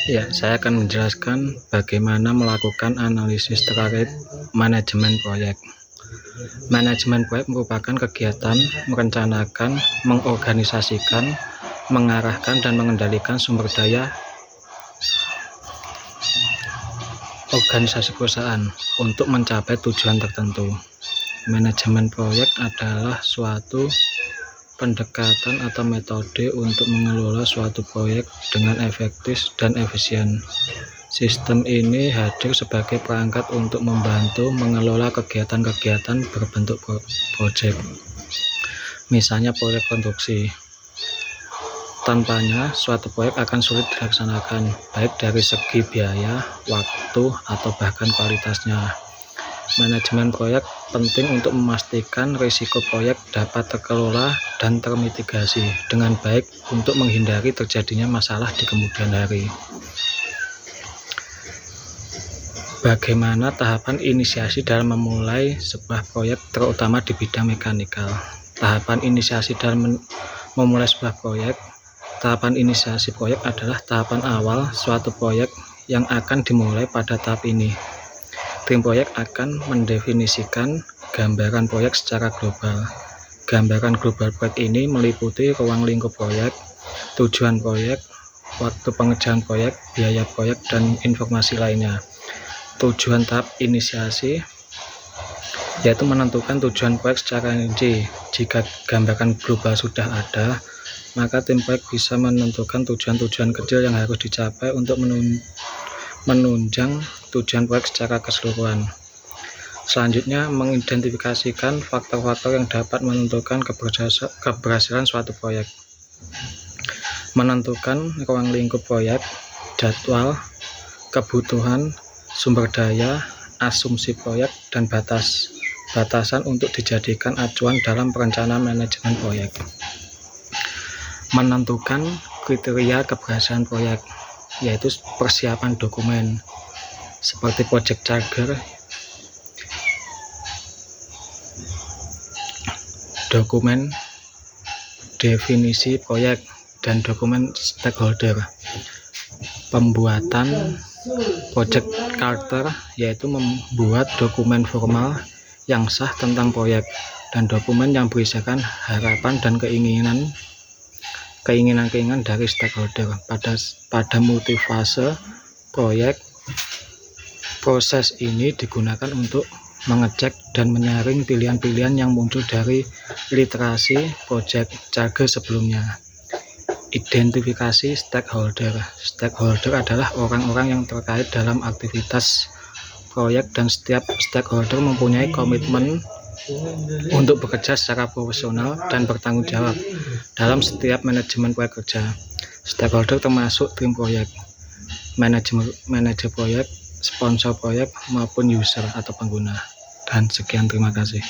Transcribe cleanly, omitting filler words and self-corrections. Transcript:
Ya, saya akan menjelaskan bagaimana melakukan analisis terkait manajemen proyek. Manajemen proyek merupakan kegiatan merencanakan, mengorganisasikan, mengarahkan, dan mengendalikan sumber daya organisasi perusahaan untuk mencapai tujuan tertentu. Manajemen proyek adalah suatu pendekatan atau metode untuk mengelola suatu proyek dengan efektif dan efisien. Sistem ini hadir sebagai perangkat untuk membantu mengelola kegiatan-kegiatan berbentuk proyek. Misalnya proyek konstruksi. Tanpanya, suatu proyek akan sulit dilaksanakan, baik dari segi biaya, waktu, atau bahkan kualitasnya. Manajemen proyek penting untuk memastikan risiko proyek dapat terkelola dan termitigasi dengan baik untuk menghindari terjadinya masalah di kemudian hari. Bagaimana tahapan inisiasi dalam memulai sebuah proyek, terutama di bidang mekanikal? Tahapan inisiasi dalam memulai sebuah proyek. Tahapan inisiasi proyek adalah tahapan awal suatu proyek yang akan dimulai pada tahap ini. Tim proyek akan mendefinisikan gambaran proyek secara global. Gambaran global proyek ini meliputi ruang lingkup proyek, tujuan proyek, waktu pengerjaan proyek, biaya proyek, dan informasi lainnya. Tujuan tahap inisiasi yaitu menentukan tujuan proyek secara rinci. Jika gambaran global sudah ada, maka tim proyek bisa menentukan tujuan-tujuan kecil yang harus dicapai untuk menunjang tujuan proyek secara keseluruhan. Selanjutnya, mengidentifikasikan faktor-faktor yang dapat menentukan keberhasilan suatu proyek. Menentukan ruang lingkup proyek, jadwal, kebutuhan, sumber daya, asumsi proyek, dan batasan untuk dijadikan acuan dalam perencanaan manajemen proyek. Menentukan kriteria keberhasilan proyek, yaitu persiapan dokumen seperti project charter, dokumen definisi proyek, dan dokumen stakeholder. Pembuatan project charter yaitu membuat dokumen formal yang sah tentang proyek dan dokumen yang berisikan harapan dan keinginan dari stakeholder pada multifase proyek. Proses ini digunakan untuk mengecek dan menyaring pilihan-pilihan yang muncul dari literasi project charter sebelumnya. Identifikasi stakeholder. Stakeholder adalah orang-orang yang terkait dalam aktivitas proyek, dan setiap stakeholder mempunyai komitmen untuk bekerja secara profesional dan bertanggung jawab dalam setiap manajemen proyek kerja. Stakeholder termasuk tim proyek, manajer proyek, sponsor proyek, maupun user atau pengguna. Dan sekian, terima kasih.